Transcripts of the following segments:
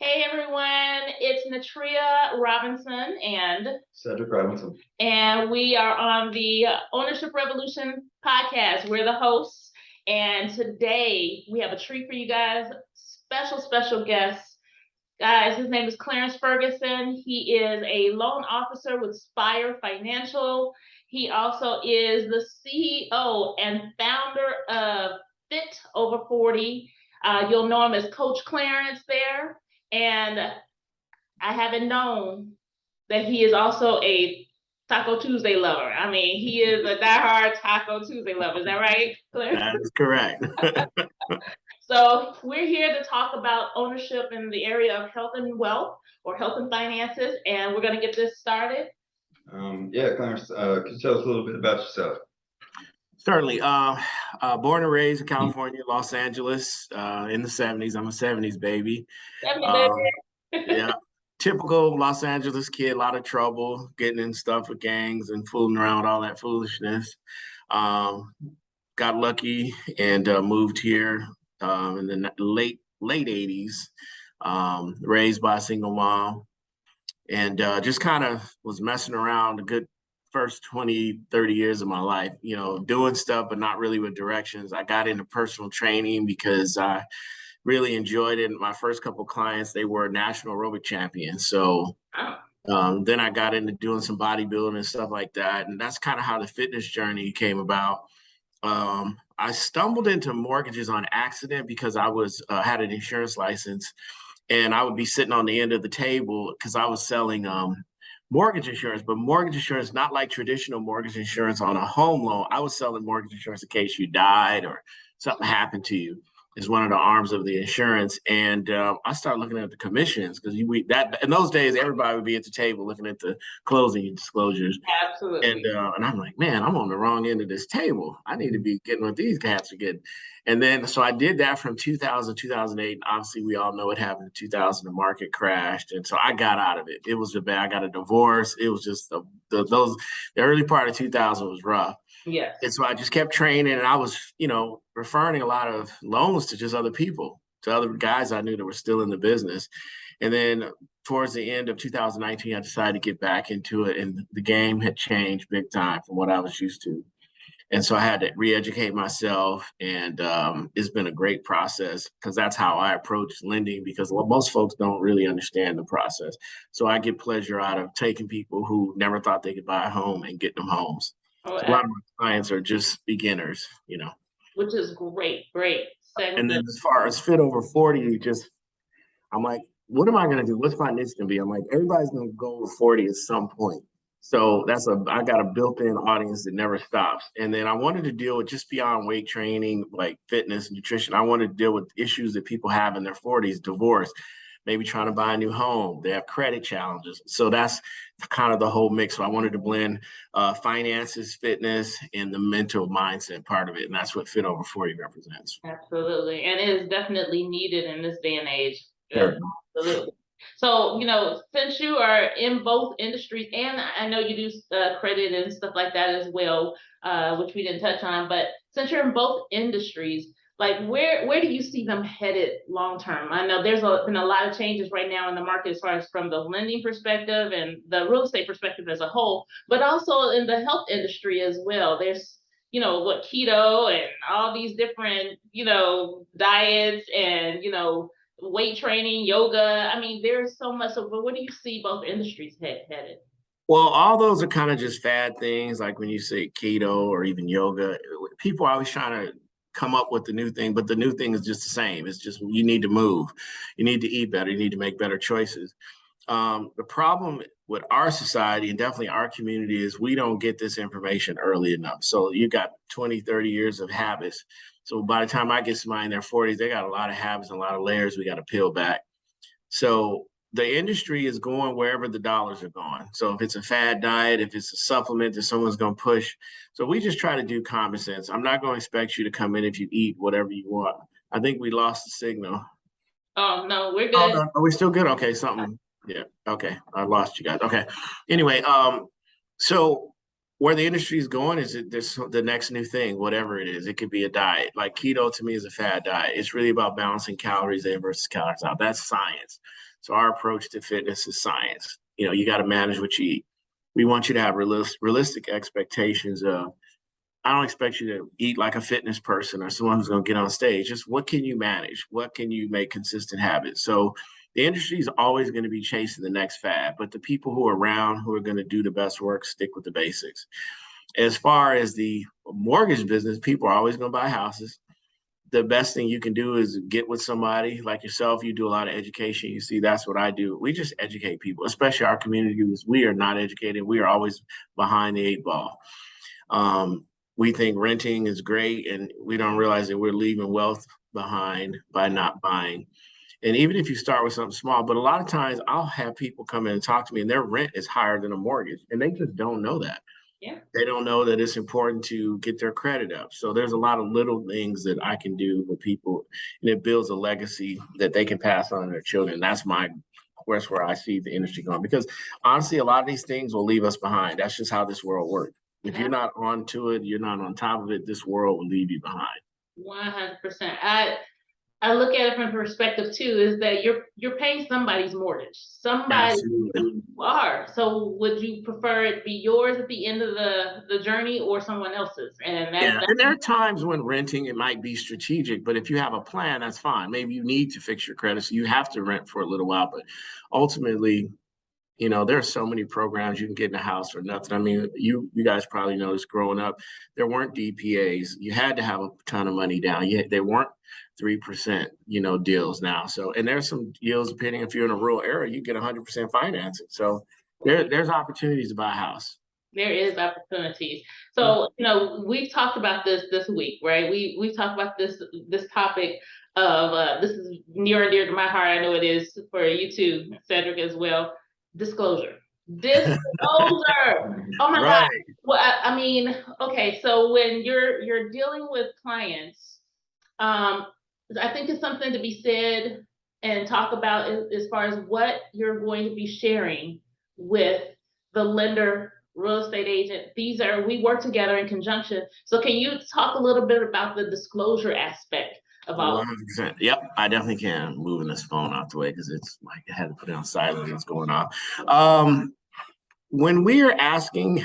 Hey everyone, it's Natria Robinson Cedric Robinson. and we are on the Ownership Revolution podcast. We're the hosts, and today we have a treat for you guys. Special guest. Guys, his name is Clarence Ferguson. He is a loan officer with Spire Financial. He also is the CEO and founder of Fit Over 40. You'll know him as Coach Clarence there. And I haven't known that he is also a Taco Tuesday lover. I mean, he is a diehard Taco Tuesday lover. Is that right, Clarence? That is correct. So we're here to talk about ownership in the area of health and wealth or health and finances, and we're going to get this started. Yeah, Clarence, could you tell us a little bit about yourself? Certainly. Born and raised in California, Los Angeles, in the 70s. I'm a 70s baby. 70 Yeah, typical Los Angeles kid, a lot of trouble, getting in stuff with gangs and fooling around, all that foolishness. Got lucky and moved here in the late 80s, raised by a single mom, and just kind of was messing around a good first 20, 30 years of my life, doing stuff, but not really with directions. I got into personal training because I really enjoyed it. My first couple of clients, they were national aerobic champions. So then I got into doing some bodybuilding and stuff like that. And that's kind of how the fitness journey came about. I stumbled into mortgages on accident because I was had an insurance license, and I would be sitting on the end of the table because I was selling mortgage insurance, but mortgage insurance, not like traditional mortgage insurance on a home loan. I was selling mortgage insurance in case you died or something happened to you, is one of the arms of the insurance. And I started looking at the commissions because that in those days, everybody would be at the table looking at the closing disclosures. Absolutely. And I'm like, man, I'm on the wrong end of this table. I need to be getting what these cats are getting. And then, so I did that from 2000, 2008. And obviously, we all know what happened in 2000. The market crashed. And so I got out of it. It was bad. I got a divorce. It was just the early part of 2000 was rough. Yes. And so I just kept training, and I was, referring a lot of loans to just other people, to other guys I knew that were still in the business. And then towards the end of 2019, I decided to get back into it, and the game had changed big time from what I was used to. And so I had to re-educate myself, and it's been a great process because that's how I approach lending, because most folks don't really understand the process. So I get pleasure out of taking people who never thought they could buy a home and getting them homes. Oh, So a lot of my clients are just beginners, which is great. And then as far as Fit Over 40, I'm like, what am I going to do? What's my niche going to be? I'm like, everybody's going to go over 40 at some point. So I got a built-in audience that never stops. And then I wanted to deal with just beyond weight training, like fitness, nutrition. I wanted to deal with issues that people have in their 40s, divorce, maybe trying to buy a new home. They have credit challenges. So that's kind of the whole mix. So I wanted to blend finances, fitness, and the mental mindset part of it. And that's what Fit Over 40 represents. Absolutely. And it is definitely needed in this day and age. Sure. Absolutely. So, since you are in both industries, and I know you do credit and stuff like that as well, which we didn't touch on, but since you're in both industries, like where do you see them headed long term? I know there's been a lot of changes right now in the market as far as from the lending perspective and the real estate perspective as a whole, but also in the health industry as well. There's what keto and all these different diets and weight training, yoga. I mean, there's so much. But where do you see both industries headed? Well, all those are kind of just fad things. Like when you say keto or even yoga, people are always trying to come up with the new thing, but the new thing is just the same. It's just you need to move, you need to eat better, you need to make better choices. The problem with our society and definitely our community is we don't get this information early enough. So you got 20, 30 years of habits. So by the time I get somebody in their 40s, they got a lot of habits and a lot of layers we got to peel back. So the industry is going wherever the dollars are going. So if it's a fad diet, if it's a supplement that someone's going to push. So we just try to do common sense. I'm not going to expect you to come in if you eat whatever you want. I think we lost the signal. Oh, no, we're good. Oh, no. Are we still good? Okay, something. Yeah. Okay. I lost you guys. Okay. Anyway, so where the industry is going is this the next new thing, whatever it is. It could be a diet. Like keto to me is a fad diet. It's really about balancing calories in versus calories out. That's science. So our approach to fitness is science. You got to manage what you eat. We want you to have realistic expectations of, I don't expect you to eat like a fitness person or someone who's going to get on stage. Just what can you manage? What can you make consistent habits? So the industry is always going to be chasing the next fad, but the people who are around who are going to do the best work stick with the basics. As far as the mortgage business, people are always going to buy houses. The best thing you can do is get with somebody like yourself. You do a lot of education. You see, that's what I do. We just educate people, especially our communities. We are not educated. We are always behind the 8 ball. We think renting is great, and we don't realize that we're leaving wealth behind by not buying. And even if you start with something small, but a lot of times I'll have people come in and talk to me and their rent is higher than a mortgage, and they just don't know that. Yeah. They don't know that it's important to get their credit up. So there's a lot of little things that I can do with people, and it builds a legacy that they can pass on to their children. That's where I see the industry going, because honestly, a lot of these things will leave us behind. That's just how this world works. If you're not onto it, you're not on top of it, this world will leave you behind. 100%. I look at it from perspective too, is that you're paying somebody's mortgage. Somebody you are. So would you prefer it be yours at the end of the journey or someone else's? And and there are times when renting, it might be strategic, but if you have a plan, that's fine. Maybe you need to fix your credit, so you have to rent for a little while, but ultimately, there are so many programs you can get in a house for nothing. I mean, you guys probably know this growing up, there weren't DPAs. You had to have a ton of money down. They weren't 3%, deals now. So, and there's some deals, depending if you're in a rural area, you get 100% financing. So there's opportunities to buy a house. There is opportunities. So, we've talked about this week, right? We've talked about this topic of, this is near and dear to my heart. I know it is for you too, Cedric, as well. Disclosure. Oh my God. Well, I mean, okay. So when you're dealing with clients, I think it's something to be said and talk about as far as what you're going to be sharing with the lender, real estate agent. We work together in conjunction. So can you talk a little bit about the disclosure aspect? About 100%. Yep, I definitely can. I'm moving this phone out the way because it's like I had to put it on silent. It's going on. When we are asking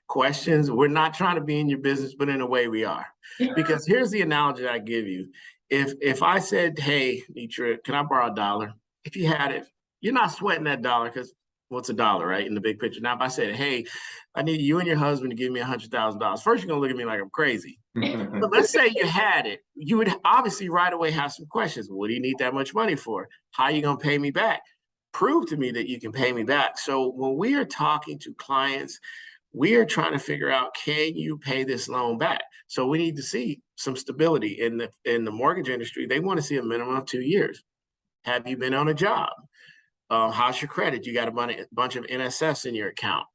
questions, we're not trying to be in your business, but in a way we are. Because here's the analogy I give you. If I said, "Hey, Nitra, can I borrow $1?" If you had it, you're not sweating that dollar because what's $1, right? In the big picture. Now, if I said, "Hey, I need you and your husband to give me $100,000," first you're gonna look at me like I'm crazy. But let's say you had it, you would obviously right away have some questions. What do you need that much money for? How are you gonna pay me back? Prove to me that you can pay me back. So when we are talking to clients, we are trying to figure out, can you pay this loan back? So we need to see some stability in the mortgage industry. They want to see a minimum of 2 years. Have you been on a job? How's your credit? You got a bunch of NSS in your account.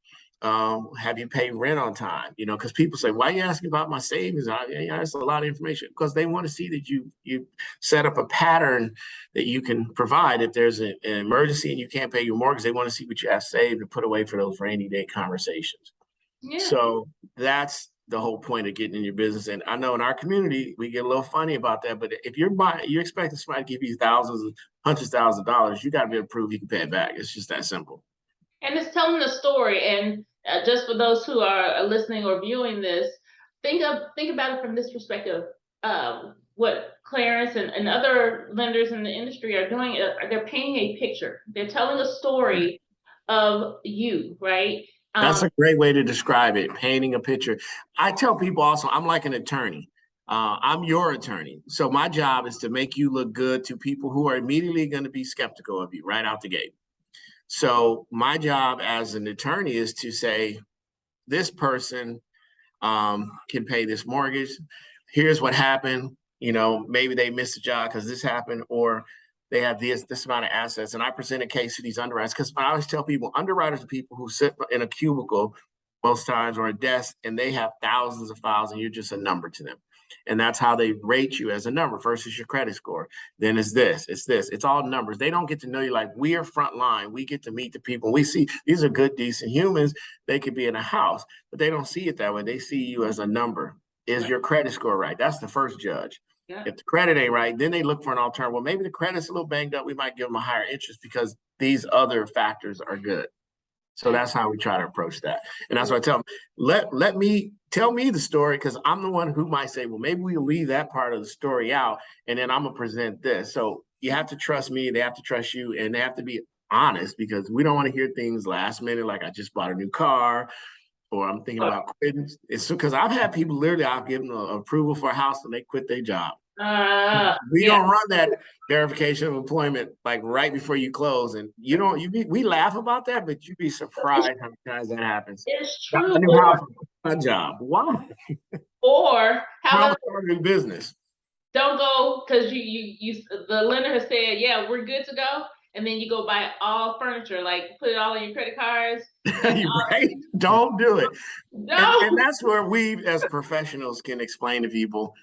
Have you paid rent on time? Because people say, why are you asking about my savings? That's a lot of information, because they want to see that you set up a pattern that you can provide. If there's an emergency and you can't pay your mortgage, they want to see what you have saved to put away for those rainy day conversations. Yeah. So that's the whole point of getting in your business. And I know in our community, we get a little funny about that, but if you're expecting somebody to give you thousands, hundreds of thousands of dollars, you got to be able to prove you can pay it back. It's just that simple. And it's telling the story. And just for those who are listening or viewing this, think about it from this perspective. What Clarence and other lenders in the industry are doing, they're painting a picture. They're telling a story of you, right? That's a great way to describe it, painting a picture. I tell people also, I'm like an attorney. I'm your attorney. So my job is to make you look good to people who are immediately going to be skeptical of you right out the gate. So my job as an attorney is to say, this person can pay this mortgage. Here's what happened. Maybe they missed a job because this happened, or they have this amount of assets. And I present a case to these underwriters, because I always tell people, underwriters are people who sit in a cubicle most times or a desk, and they have thousands of files, and you're just a number to them. And that's how they rate you, as a number. First is your credit score. Then it's this. It's all numbers. They don't get to know you like we are frontline. We get to meet the people. We see these are good, decent humans. They could be in a house, but they don't see it that way. They see you as a number. Is your credit score right? That's the first judge. Yeah. If the credit ain't right, then they look for an alternative. Well, maybe the credit's a little banged up. We might give them a higher interest because these other factors are good. So that's how we try to approach that. And that's why I tell them, tell me the story, because I'm the one who might say, well, maybe we'll leave that part of the story out and then I'm gonna present this. So you have to trust me, they have to trust you, and they have to be honest, because we don't want to hear things last minute, like I just bought a new car, or I'm thinking about quitting. It's because I've had people literally, I've given them approval for a house and they quit their job. We don't run that verification of employment like right before you close, and we laugh about that, but you'd be surprised how many times that happens. It's Got true. a new house, my job. Why? Or how about start a new business? Don't go because the lender has said, yeah, we're good to go, and then you go buy all furniture, like put it all in your credit cards. Right? Don't do it. No. And that's where we as professionals can explain to people,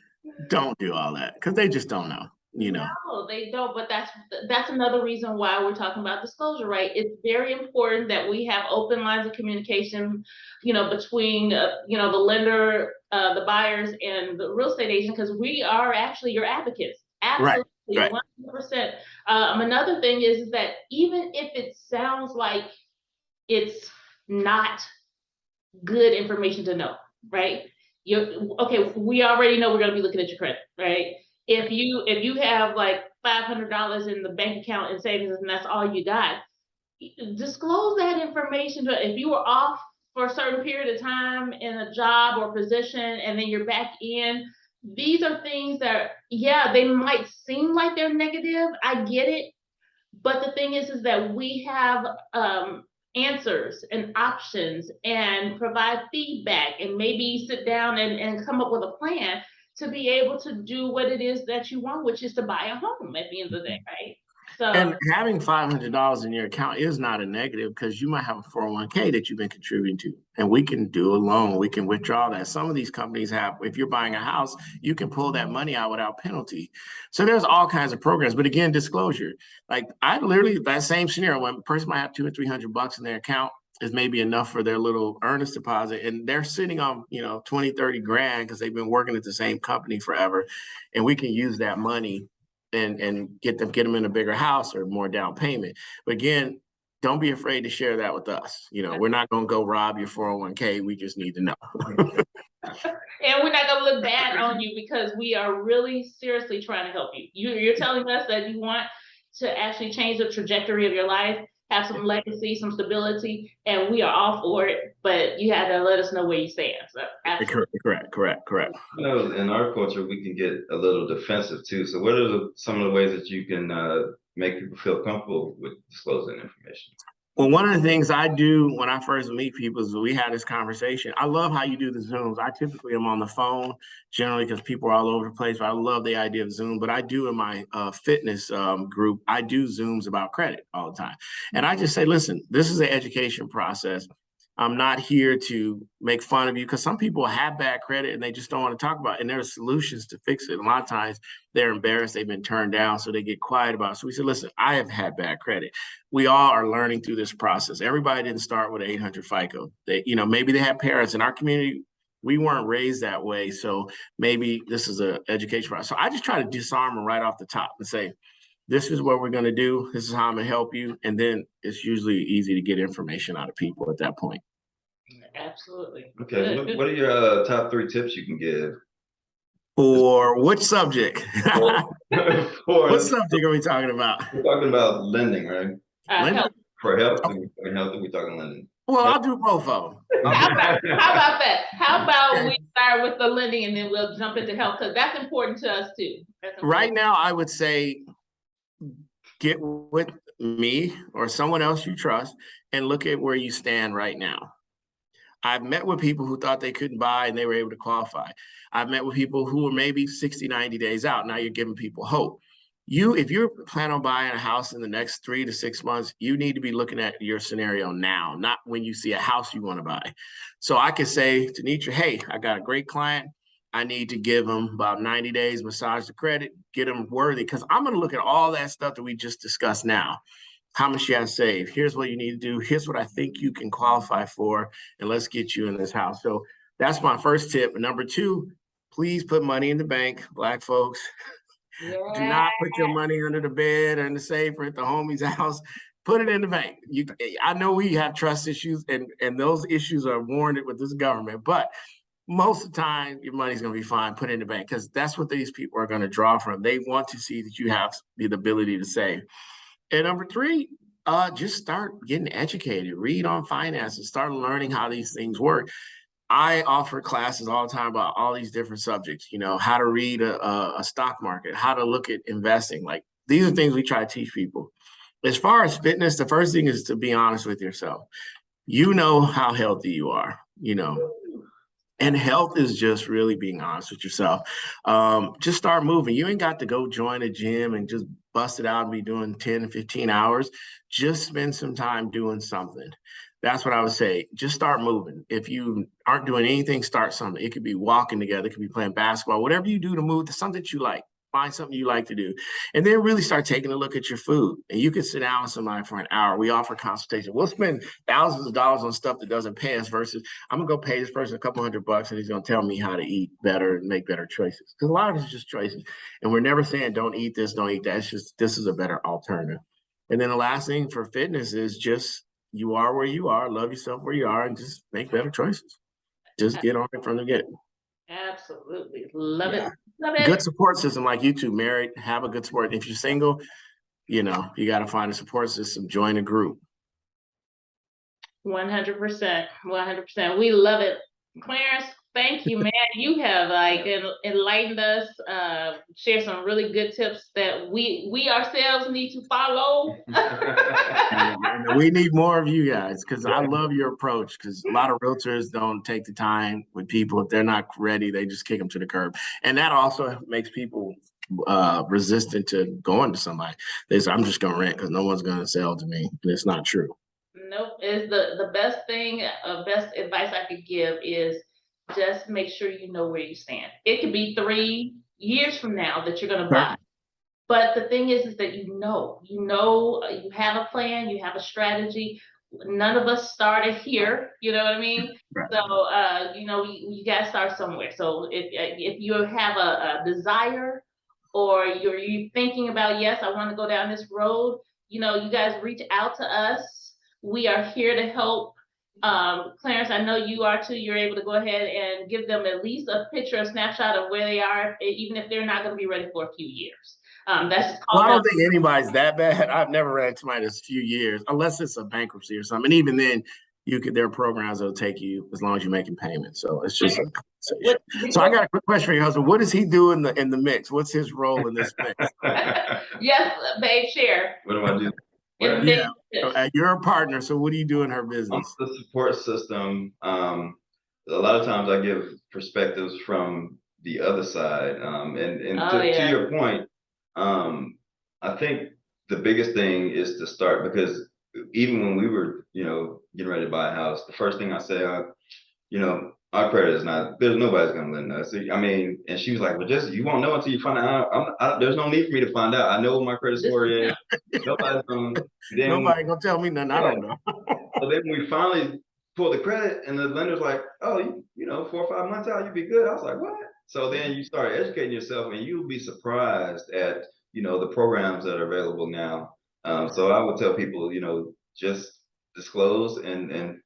don't do all that, because they just don't know. No, they don't. But that's another reason why we're talking about disclosure, right? It's very important that we have open lines of communication, between the lender, the buyers, and the real estate agent, because we are actually your advocates. Absolutely, right. 100%. Another thing is that even if it sounds like it's not good information to know, right? Okay, we already know we're going to be looking at your credit, right? If you have like $500 in the bank account in savings and that's all you got, disclose that information. If you were off for a certain period of time in a job or position and then you're back in, these are things that, yeah, they might seem like they're negative. I get it. But the thing is that we have answers and options and provide feedback and maybe sit down and come up with a plan to be able to do what it is that you want, which is to buy a home at the end of the day, right? So, and having $500 in your account is not a negative, because you might have a 401k that you've been contributing to, and we can do a loan. We can withdraw that. Some of these companies have, if you're buying a house, you can pull that money out without penalty. So there's all kinds of programs, but again, disclosure. Like I literally, that same scenario, when a person might have $200 or $300 in their account, is maybe enough for their little earnest deposit, and they're sitting on 20, 30 grand because they've been working at the same company forever, and we can use that money and get them in a bigger house or more down payment. But again, don't be afraid to share that with us. We're not going to go rob your 401k. We just need to know. And we're not going to look bad on you, because we are really seriously trying to help you. You're telling us that you want to actually change the trajectory of your life, have some legacy, some stability, and we are all for it. But you have to let us know where you stand. So, absolutely. Correct. In our culture, we can get a little defensive too. So, what are some of the ways that you can make people feel comfortable with disclosing information? Well, one of the things I do when I first meet people is we had this conversation. I love how you do the Zooms. I typically am on the phone generally because people are all over the place. But I love the idea of Zoom. But I do in my fitness group, I do Zooms about credit all the time. And I just say, listen, this is an education process. I'm not here to make fun of you, because some people have bad credit and they just don't want to talk about it. And there are solutions to fix it. A lot of times they're embarrassed, they've been turned down, so they get quiet about it. So we said, listen, I have had bad credit. We all are learning through this process. Everybody didn't start with 800 FICO. Maybe they have parents in our community. We weren't raised that way. So maybe this is an education process. So I just try to disarm them right off the top and say, this is what we're going to do. This is how I'm going to help you. And then it's usually easy to get information out of people at that point. Absolutely. Okay. What are your top 3 tips you can give? For which subject? What For subject are we talking about? We're talking about lending, right? Help. For health, we're talking we're talking lending. Well, I'll do both of them. How about that? How about we start with the lending and then we'll jump into health, because that's important to us too. Right now, I would say get with me or someone else you trust and look at where you stand right now. I've met with people who thought they couldn't buy and they were able to qualify. I've met with people who were maybe 60, 90 days out. Now you're giving people hope. If you're planning on buying a house in the next 3 to 6 months, you need to be looking at your scenario now, not when you see a house you want to buy. So I could say to Nitra, hey, I got a great client. I need to give them about 90 days, massage the credit, get them worthy, because I'm going to look at all that stuff that we just discussed now. How much you have saved? Here's what you need to do. Here's what I think you can qualify for, and let's get you in this house. So that's my first tip. Number 2, please put money in the bank, Black folks. Do Yeah. not put your money under the bed or in the safe or at the homie's house. Put it in the bank. I know we have trust issues, and those issues are warranted with this government, but most of the time your money's going to be fine. Put it in the bank, because that's what these people are going to draw from. They want to see that you have the ability to save. And number three, just start getting educated. Read on finances. Start learning how these things work. I offer classes all the time about all these different subjects, how to read a stock market, how to look at investing. Like, these are things we try to teach people. As far as fitness, the first thing is to be honest with yourself. You know how healthy you are, and health is just really being honest with yourself. Just start moving. You ain't got to go join a gym and just bust it out and be doing 10 and 15 hours. Just spend some time doing something. That's what I would say. Just start moving. If you aren't doing anything, start something. It could be walking together. It could be playing basketball. Whatever you do to move, to something that you like. Find something you like to do. And then really start taking a look at your food. And you can sit down with somebody for an hour. We offer consultation. We'll spend thousands of dollars on stuff that doesn't pay us versus I'm going to go pay this person a couple $100 and he's going to tell me how to eat better and make better choices. Because a lot of it's just choices. And we're never saying don't eat this, don't eat that. It's just this is a better alternative. And then the last thing for fitness is just you are where you are, love yourself where you are, and just make better choices. Just get on it from the get. Absolutely. Love Yeah. it. Love it. Good support system, like you two, married, have a good support. If you're single, you got to find a support system, join a group. 100%. 100%. We love it. Clarence, thank you, man. You have enlightened us, shared some really good tips that we ourselves need to follow. And we need more of you guys, because I love your approach, because a lot of realtors don't take the time with people. If they're not ready, they just kick them to the curb. And that also makes people resistant to going to somebody. They say, I'm just going to rent because no one's going to sell to me. And it's not true. Nope. Is the best thing, best advice I could give is just make sure you know where you stand. It could be 3 years from now that you're going to buy. But the thing is that you have a plan, you have a strategy. None of us started here, you know what I mean? Right. So, you got to start somewhere. So if you have a desire, or you're thinking about, yes, I want to go down this road, you guys reach out to us. We are here to help. Clarence, I know you are too. You're able to go ahead and give them at least a picture, a snapshot of where they are, even if they're not going to be ready for a few years. That's well, I don't think anybody's that bad. I've never ran into somebody that's a few years, unless it's a bankruptcy or something. And even then, there are programs that'll take you as long as you're making payments. So it's just a conversation. So I got a quick question for your husband. What does he do in the mix? What's his role in this mix? Yes, babe, share. What do I do? You're a partner, so what do you do in her business? The support system. A lot of times I give perspectives from the other side. To your point, I think the biggest thing is to start, because even when we were, getting ready to buy a house, the first thing I say, our credit is not, there's nobody's going to lend us. And she was like, well, you won't know until you find out. There's no need for me to find out. I know what my credit score is. Nobody's going to tell me nothing. I don't know. So then we finally pulled the credit, and the lender's like, oh, 4 or 5 months out, you'll be good. I was like, what? So then you start educating yourself, and you'll be surprised at, the programs that are available now. So I would tell people, just disclose, and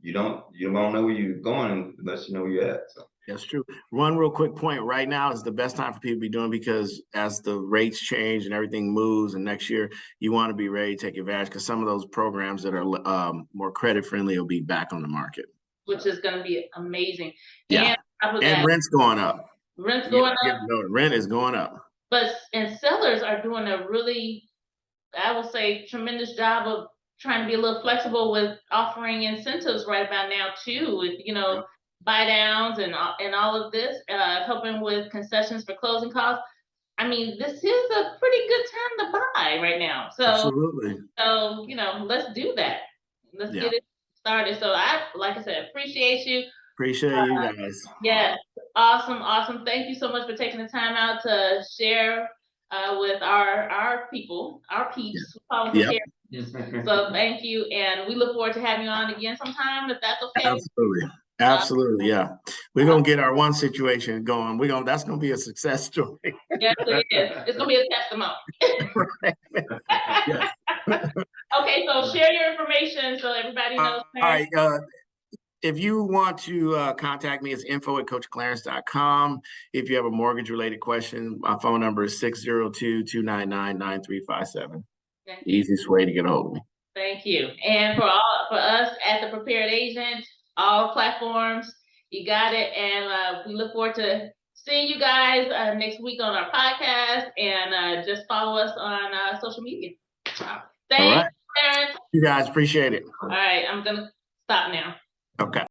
you don't know where you're going unless you know where you're at. So. That's true. One real quick point. Right now is the best time for people to be doing, because as the rates change and everything moves, and next year you want to be ready to take advantage, because some of those programs that are more credit friendly will be back on the market, which is going to be amazing. Yeah, and rent's going up. Rent is going up. And sellers are doing a really, I would say, tremendous job of trying to be a little flexible with offering incentives right about now too, with buy downs and all of this, helping with concessions for closing costs. I mean, this is a pretty good time to buy right now. So absolutely. So let's do that. Let's get it started. So like I said, appreciate you. Appreciate you guys. Yeah, awesome. Thank you so much for taking the time out to share with our people, our peeps. So thank you, and we look forward to having you on again sometime, if that's okay. Absolutely. Absolutely, yeah. We're gonna get our one situation going. That's gonna be a success story. Yes, it is. It's gonna be a testimony. Right. Yes. Okay, so share your information so everybody knows. All right. If you want to contact me, it's info@coachclarence.com. If you have a mortgage related question, my phone number is 602-299-9357. Okay. Easiest way to get a hold of me. Thank you. And for us at the Prepared Agent, all platforms, you got it. And we look forward to seeing you guys next week on our podcast, and just follow us on social media. Thanks, All right. Clarence. You guys appreciate it. All right, I'm gonna stop now. Okay.